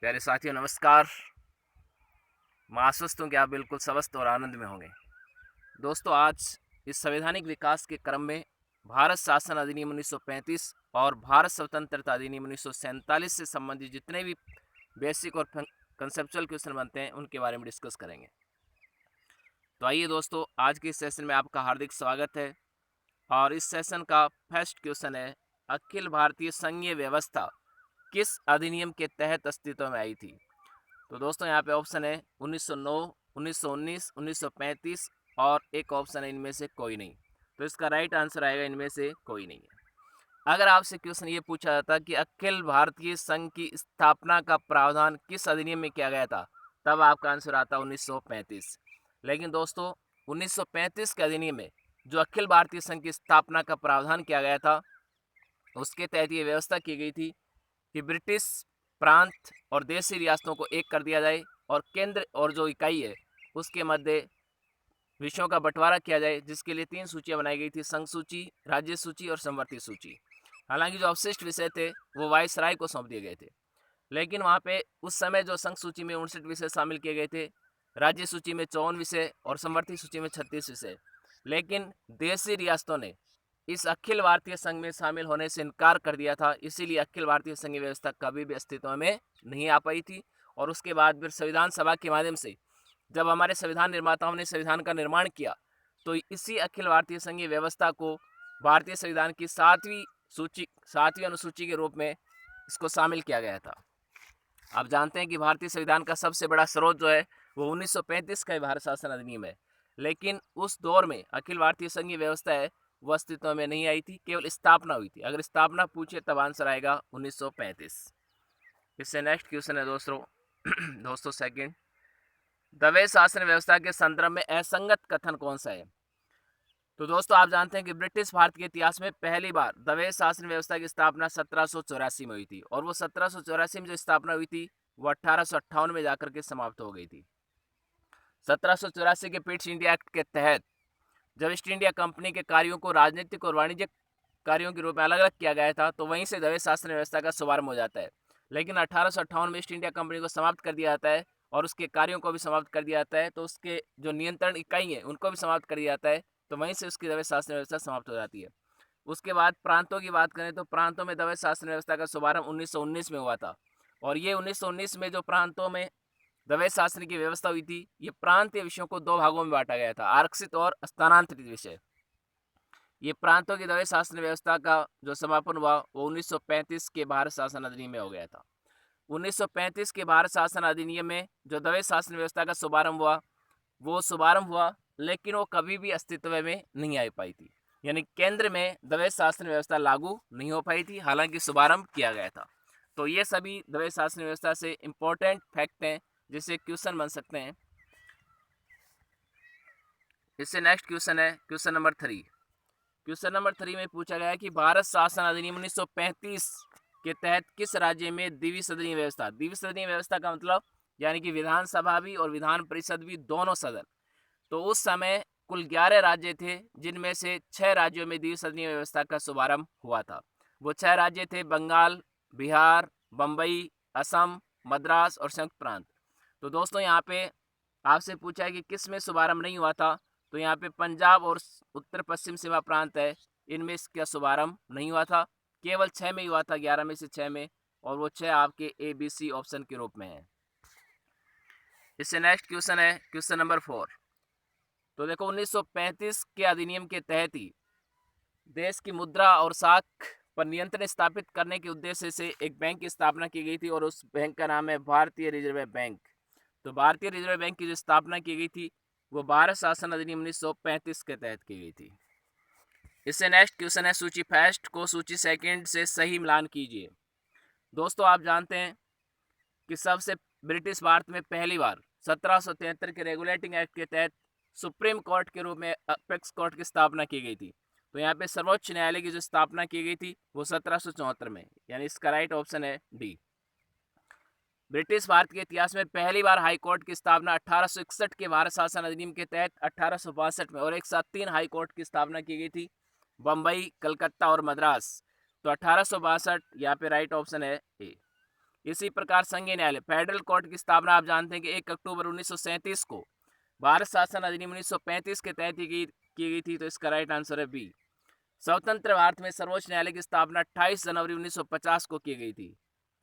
प्यारे साथियों नमस्कार। मैं आश्वस्त हूँ कि आप बिल्कुल स्वस्थ और आनंद में होंगे। दोस्तों, आज इस संवैधानिक विकास के क्रम में भारत शासन अधिनियम 1935 और भारत स्वतंत्रता अधिनियम 1947 से संबंधित जितने भी बेसिक और कंसेप्चुअल क्वेश्चन बनते हैं उनके बारे में डिस्कस करेंगे। तो आइए दोस्तों, आज के इस सेशन में आपका हार्दिक स्वागत है। और इस सेशन का फर्स्ट क्वेश्चन है, अखिल भारतीय संघीय व्यवस्था किस अधिनियम के तहत अस्तित्व में आई थी? तो दोस्तों यहाँ पे ऑप्शन है 1909, 1919, 1935 और एक ऑप्शन है इनमें से कोई नहीं। तो इसका राइट आंसर आएगा इनमें से कोई नहीं है। अगर आपसे क्वेश्चन ये पूछा जाता कि अखिल भारतीय संघ की स्थापना का प्रावधान किस अधिनियम में किया गया था, तब आपका आंसर आता 1935। लेकिन दोस्तों 1935 के अधिनियम में जो अखिल भारतीय संघ की स्थापना का प्रावधान किया गया था, उसके तहत ये व्यवस्था की गई थी कि ब्रिटिश प्रांत और देशी रियासतों को एक कर दिया जाए और केंद्र और जो इकाई है उसके मध्य विषयों का बंटवारा किया जाए, जिसके लिए 3 सूचियां बनाई गई थी, संघ सूची, राज्य सूची और समवर्ती सूची। हालांकि जो अवशिष्ट विषय थे वो वायसराय को सौंप दिए गए थे, लेकिन वहाँ पे उस समय जो संघ सूची में 59 विषय शामिल किए गए थे, राज्य सूची में 54 विषय और समवर्ती सूची में 36 विषय। लेकिन देशी रियासतों ने इस अखिल भारतीय संघ में शामिल होने से इनकार कर दिया था, इसीलिए अखिल भारतीय संघीय व्यवस्था कभी भी अस्तित्व में नहीं आ पाई थी। और उसके बाद फिर संविधान सभा के माध्यम से जब हमारे संविधान निर्माताओं ने संविधान का निर्माण किया, तो इसी अखिल भारतीय संघीय व्यवस्था को भारतीय संविधान की 7वीं अनुसूची के रूप में इसको शामिल किया गया था। आप जानते हैं कि भारतीय संविधान का सबसे बड़ा स्रोत जो है वो 1935 का भारत शासन अधिनियम है, लेकिन उस दौर में अखिल भारतीय संघीय व्यवस्था है वो अस्तित्व में नहीं आई थी, केवल स्थापना हुई थी। अगर स्थापना पूछे तब आंसर आएगा 1935। इससे नेक्स्ट क्वेश्चन है दोस्तों सेकंड, दवे शासन व्यवस्था के संदर्भ में असंगत कथन कौन सा है? तो दोस्तों आप जानते हैं कि ब्रिटिश भारत के इतिहास में पहली बार दवे शासन व्यवस्था की स्थापना 1784 में हुई थी, और वो 1784 में जो स्थापना हुई थी वो 1858 में जाकर के समाप्त हो गई थी। 1784 के पिट्स इंडिया एक्ट के तहत जब ईस्ट इंडिया कंपनी के कार्यों को राजनीतिक और वाणिज्यिक कार्यों के रूप में अलग अलग किया गया था, तो वहीं से दवे शासन व्यवस्था का शुभारंभ हो जाता है। लेकिन 1858 में ईस्ट इंडिया कंपनी को समाप्त कर दिया जाता है और उसके कार्यों को भी समाप्त कर दिया जाता है, तो उसके जो नियंत्रण इकाई है उनको भी समाप्त कर दिया जाता है, तो वहीं से उसकी दवे शासन व्यवस्था समाप्त हो जाती है। उसके बाद प्रांतों की बात करें तो प्रांतों में दवे शासन व्यवस्था का शुभारंभ 1919 में हुआ था, और ये 1919 में जो प्रांतों में दवे शासन की व्यवस्था हुई थी, ये प्रांतीय विषयों को 2 भागों में बांटा गया था, आरक्षित और स्थानांतरित विषय। ये प्रांतों की दवे शासन व्यवस्था का जो समापन हुआ वो 1935 के भारत शासन अधिनियम में हो गया था। 1935 के भारत शासन अधिनियम में जो दवे शासन व्यवस्था का शुभारंभ हुआ वो शुभारंभ हुआ, लेकिन वो कभी भी अस्तित्व में नहीं आ पाई थी, यानी केंद्र में दवे शासन व्यवस्था लागू नहीं हो पाई थी, हालांकि शुभारंभ किया गया था। तो ये सभी दवे शासन व्यवस्था से इंपॉर्टेंट फैक्ट हैं जिससे क्वेश्चन बन सकते हैं। इससे नेक्स्ट क्वेश्चन है क्वेश्चन नंबर 3। क्वेश्चन नंबर 3 में पूछा गया है कि भारत शासन अधिनियम 1935 के तहत किस राज्य में द्विसदनीय व्यवस्था, द्विसदनीय व्यवस्था का मतलब यानी कि विधानसभा भी और विधान परिषद भी दोनों सदन, तो उस समय कुल 11 राज्य थे, जिनमें से 6 राज्यों में द्विसदनीय व्यवस्था का शुभारंभ हुआ था। वो 6 राज्य थे बंगाल, बिहार, बम्बई, असम, मद्रास और संयुक्त प्रांत। तो दोस्तों यहाँ पे आपसे पूछा है कि किस में शुभारंभ नहीं हुआ था, तो यहाँ पे पंजाब और उत्तर पश्चिम सीमा प्रांत है, इनमें इसका शुभारंभ नहीं हुआ था, केवल 6 में ही हुआ था, 11 में से 6 में, और वो 6 आपके ABC ऑप्शन के रूप में है। इससे नेक्स्ट क्वेश्चन है क्वेश्चन नंबर 4। तो देखो 1935 के अधिनियम के तहत ही देश की मुद्रा और साख पर नियंत्रण स्थापित करने के उद्देश्य से एक बैंक की स्थापना की गई थी, और उस बैंक का नाम है भारतीय रिजर्व बैंक। तो भारतीय रिजर्व बैंक की जो स्थापना की गई थी वो भारत शासन अधिनियम 1935 के तहत की गई थी। इससे नेक्स्ट क्वेश्चन है सूची फर्स्ट को सूची सेकंड से सही मिलान कीजिए। दोस्तों आप जानते हैं कि सबसे ब्रिटिश भारत में पहली बार 1773 के रेगुलेटिंग एक्ट के तहत सुप्रीम कोर्ट के रूप में अपेक्स कोर्ट की स्थापना की गई थी। तो यहाँ पे सर्वोच्च न्यायालय की जो स्थापना की गई थी वो 1774 में, यानी इसका राइट ऑप्शन है डी। ब्रिटिश भारत के इतिहास में पहली बार हाई कोर्ट की स्थापना 1861 के भारत शासन अधिनियम के तहत 1862 में, और एक साथ 3 हाई कोर्ट की स्थापना की गई थी, बम्बई, कलकत्ता और मद्रास। तो 1862 यहाँ पे राइट ऑप्शन है ए। इसी प्रकार संघीय न्यायालय फेडरल कोर्ट की स्थापना आप जानते हैं कि 1 अक्टूबर 1937 को भारत शासन अधिनियम 1935 के तहत ही की गई थी, तो इसका राइट आंसर है बी। स्वतंत्र भारत में सर्वोच्च न्यायालय की स्थापना 28 जनवरी 1950 को की गई थी।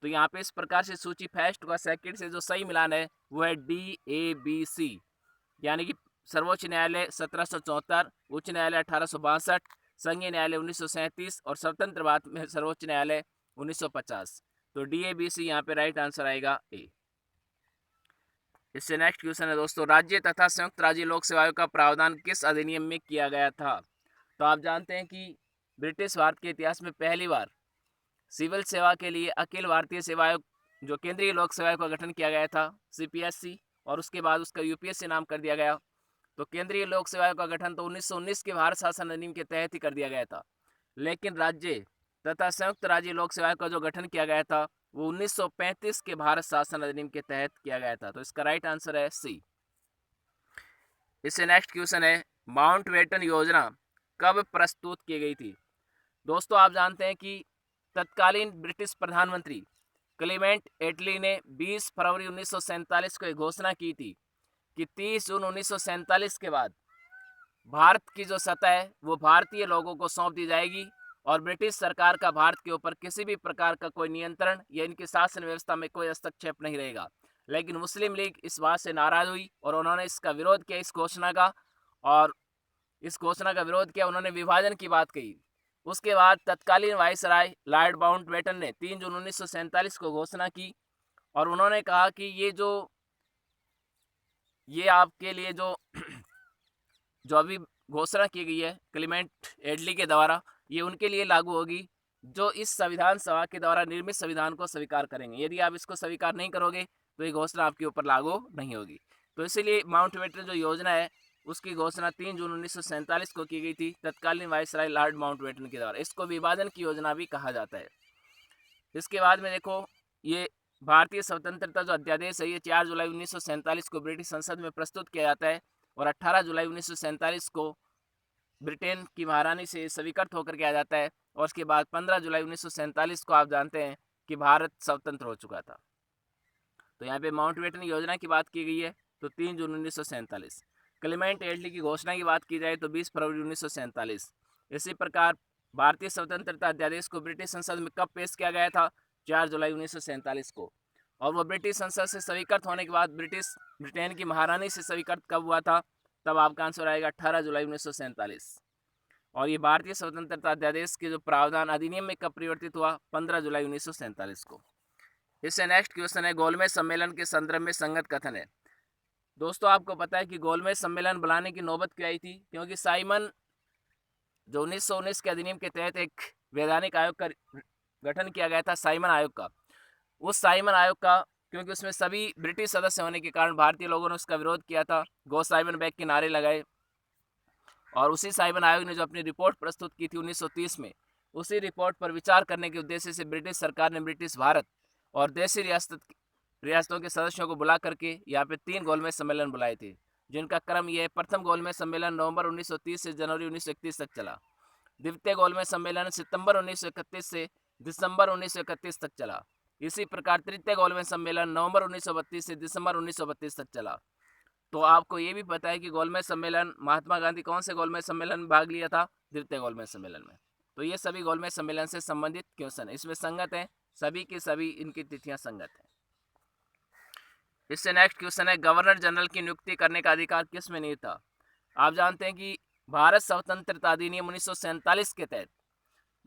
तो यहाँ पे इस प्रकार से सूची फर्स्ट का सेकंड से जो सही मिलान है वो है DABC, यानी कि सर्वोच्च न्यायालय 1774, उच्च न्यायालय 1862, संघीय न्यायालय 1937 और स्वतंत्र भारत में सर्वोच्च न्यायालय 1950। तो DABC यहाँ पे राइट आंसर आएगा ए। इससे नेक्स्ट क्वेश्चन है दोस्तों, राज्य तथा संयुक्त राज्य लोक सेवा आयोग का प्रावधान किस अधिनियम में किया गया था? तो आप जानते हैं कि ब्रिटिश भारत के इतिहास में पहली बार सिविल सेवा के लिए अखिल भारतीय सेवा आयोग जो केंद्रीय लोक सेवा आयोग का गठन किया गया था CPSC, और उसके बाद उसका UPSC नाम कर दिया गया। तो केंद्रीय लोक सेवा आयोग का गठन तो 1919 के भारत शासन अधिनियम के तहत ही कर दिया गया था, लेकिन राज्य तथा संयुक्त राज्य लोक सेवा आयोग का जो गठन किया गया था वो 1935 के भारत शासन अधिनियम के तहत किया गया था। तो इसका राइट आंसर है सी। इससे नेक्स्ट क्वेश्चन है, माउंटबेटन योजना कब प्रस्तुत की गई थी? दोस्तों आप जानते हैं कि तत्कालीन ब्रिटिश प्रधानमंत्री क्लेमेंट एटली ने 20 फरवरी 1947 को एक घोषणा की थी कि 30 जून 1947 के बाद भारत की जो सत्ता है वो भारतीय लोगों को सौंप दी जाएगी और ब्रिटिश सरकार का भारत के ऊपर किसी भी प्रकार का कोई नियंत्रण या इनकी शासन व्यवस्था में कोई हस्तक्षेप नहीं रहेगा। लेकिन मुस्लिम लीग इस बात से नाराज हुई और उन्होंने इसका विरोध किया, इस घोषणा का, और इस घोषणा का विरोध किया, उन्होंने विभाजन की बात कही। उसके बाद तत्कालीन वायसराय लॉर्ड माउंटबेटन ने 3 जून 1947 को घोषणा की और उन्होंने कहा कि ये आपके लिए जो अभी घोषणा की गई है क्लेमेंट एटली के द्वारा, ये उनके लिए लागू होगी जो इस संविधान सभा के द्वारा निर्मित संविधान को स्वीकार करेंगे। यदि आप इसको स्वीकार नहीं करोगे तो ये घोषणा आपके ऊपर लागू नहीं होगी। तो इसीलिए माउंटबेटन जो योजना है उसकी घोषणा 3 जून 1947 को की गई थी तत्कालीन वायसराय लॉर्ड माउंटबेटन के द्वारा। इसको विभाजन की योजना भी कहा जाता है। इसके बाद में देखो, ये भारतीय स्वतंत्रता जो अध्यादेश है ये 4 जुलाई 1947 को ब्रिटिश संसद में प्रस्तुत किया जाता है और 18 जुलाई 1947 को ब्रिटेन की महारानी से स्वीकृत होकर किया जाता है और उसके बाद 15 जुलाई 1947 को आप जानते हैं कि भारत स्वतंत्र हो चुका था। तो यहाँ पे माउंटबेटन योजना की बात की गई है तो 3 जून 1947। क्लेमेंट एटली की घोषणा की बात की जाए तो 20 फरवरी 1947। इसी प्रकार भारतीय स्वतंत्रता अध्यादेश को ब्रिटिश संसद में कब पेश किया गया था? 4 जुलाई 1947 को। और वो ब्रिटिश संसद से स्वीकृत होने के बाद ब्रिटेन की महारानी से स्वीकृत कब हुआ था? तब आपका आंसर आएगा 18 जुलाई 1947। और ये भारतीय स्वतंत्रता अध्यादेश के जो प्रावधान अधिनियम में कब परिवर्तित हुआ? 15 जुलाई 1947 को। इससे नेक्स्ट क्वेश्चन है, गोलमेज सम्मेलन के संदर्भ में संगत कथन है। दोस्तों आपको पता है कि गोलमेज सम्मेलन बुलाने की नौबत क्यों आई थी? क्योंकि साइमन जो 1919 के अधिनियम के तहत एक वैधानिक आयोग का गठन किया गया था, साइमन आयोग का, उस साइमन आयोग का क्योंकि उसमें सभी ब्रिटिश सदस्य होने के कारण भारतीय लोगों ने उसका विरोध किया था, गो साइमन बैक के नारे लगाए। और उसी साइमन आयोग ने जो अपनी रिपोर्ट प्रस्तुत की थी 1930 में, उसी रिपोर्ट पर विचार करने के उद्देश्य से ब्रिटिश सरकार ने ब्रिटिश भारत और देशी रियासतों के सदस्यों को बुला करके यहाँ पे 3 गोलमेज सम्मेलन बुलाए थे, जिनका क्रम यह है। प्रथम गोलमेज सम्मेलन नवंबर 1930 से जनवरी 1931 तक चला। द्वितीय गोलमेज सम्मेलन सितंबर 1931 से दिसंबर 1931 तक चला। इसी प्रकार तृतीय गोलमेज सम्मेलन नवंबर 1932 से दिसंबर 1932 तक चला। तो आपको ये भी पता है कि गोलमेज सम्मेलन महात्मा गांधी कौन से गोलमेज सम्मेलन में भाग लिया था? द्वितीय गोलमेज सम्मेलन में। तो ये सभी गोलमेज सम्मेलन से संबंधित क्वेश्चन है, इसमें संगत है, सभी की सभी इनकी तिथियां संगत है। इससे नेक्स्ट क्वेश्चन है, गवर्नर जनरल की नियुक्ति करने का अधिकार किस में नहीं था? आप जानते हैं कि भारत स्वतंत्रता अधिनियम 1947 के तहत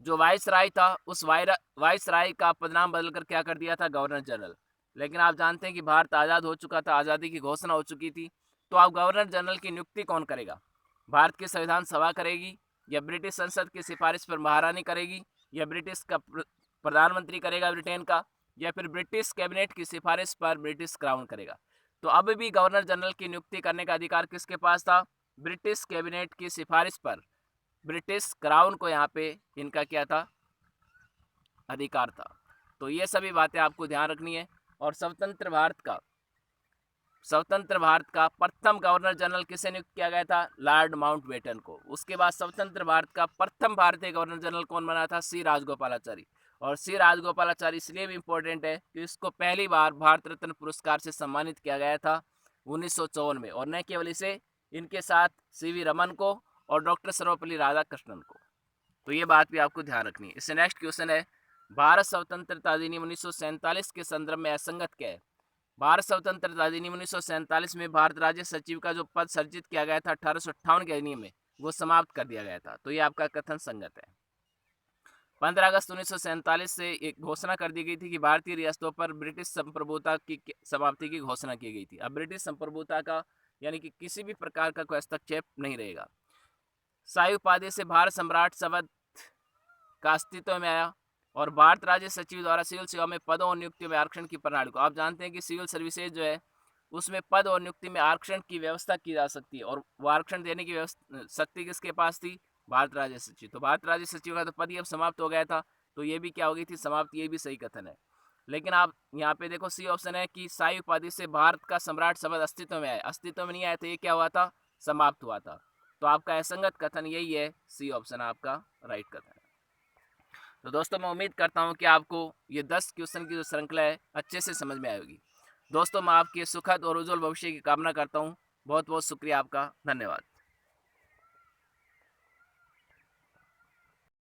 जो वाइसराय था उस वाइसराय का पदनाम बदलकर क्या कर दिया था? Governor general. लेकिन आप जानते हैं कि भारत आज़ाद हो चुका था, आज़ादी की घोषणा हो चुकी थी, तो अब गवर्नर जनरल की नियुक्ति कौन करेगा? भारत की संविधान सभा करेगी, या ब्रिटिश संसद की सिफारिश पर महारानी करेगी, या ब्रिटिश का प्रधानमंत्री करेगा ब्रिटेन का, या फिर ब्रिटिश कैबिनेट की सिफारिश पर ब्रिटिश क्राउन करेगा? तो अब भी गवर्नर जनरल की नियुक्ति करने का अधिकार किसके पास था? ब्रिटिश कैबिनेट की सिफारिश पर ब्रिटिश क्राउन को यहाँ पे इनका क्या था? अधिकार था। तो ये सभी बातें आपको ध्यान रखनी है। और स्वतंत्र भारत का प्रथम गवर्नर जनरल किसे नियुक्त किया गया था? लॉर्ड माउंटबेटन को। उसके बाद स्वतंत्र भारत का प्रथम भारतीय गवर्नर जनरल कौन बना था? सी राजगोपालाचारी। और सी राजगोपालाचारी इसलिए भी इम्पोर्टेंट है कि इसको पहली बार भारत रत्न पुरस्कार से सम्मानित किया गया था 1954 में, और न केवल इसे, इनके साथ सीवी रमन को और डॉक्टर सर्वपल्ली राधाकृष्णन को। तो ये बात भी आपको ध्यान रखनी है। इससे नेक्स्ट क्वेश्चन है, भारत स्वतंत्रता अधिनियम 1947 के संदर्भ में असंगत क्या है? भारत स्वतंत्रता अधिनियम 1947 में भारत राज्य सचिव का जो पद सर्जित किया गया था 1858 के अधिनियम में, वो समाप्त कर दिया गया था। तो ये आपका कथन संगत है। 15 अगस्त 1947 से एक घोषणा कर दी गई थी कि भारतीय रियासतों पर ब्रिटिश संप्रभुता की समाप्ति की घोषणा की गई थी। अब ब्रिटिश संप्रभुता का यानी कि किसी भी प्रकार का कोई हस्तक्षेप नहीं रहेगा। शाही उपाधि से भारत सम्राट शब्द का अस्तित्व में आया, और भारत राज्य सचिव द्वारा सिविल सेवा में पदों और नियुक्ति में आरक्षण की प्रणाली को, आप जानते हैं कि सिविल सर्विसेज जो है उसमें पद और नियुक्ति में आरक्षण की व्यवस्था की जा सकती है, और वो आरक्षण देने की शक्ति किसके पास थी? भारत राज्य सचिव। तो भारत राज्य सचिव का तो पद ही अब समाप्त हो गया था, तो ये भी क्या हो गई थी? समाप्त। ये भी सही कथन है। लेकिन आप यहाँ पे देखो सी ऑप्शन है कि शाही उपाधि से भारत का सम्राट शब्द अस्तित्व में आया, अस्तित्व में नहीं आया तो ये क्या हुआ था? समाप्त हुआ था। तो आपका असंगत कथन यही है, सी ऑप्शन आपका राइट कथन है। तो दोस्तों मैं उम्मीद करता हूँ कि आपको ये 10 क्वेश्चन की जो श्रृंखला है अच्छे से समझ में आएगी। दोस्तों मैं आपके सुखद और उज्जवल भविष्य की कामना करता हूँ। बहुत बहुत शुक्रिया आपका, धन्यवाद।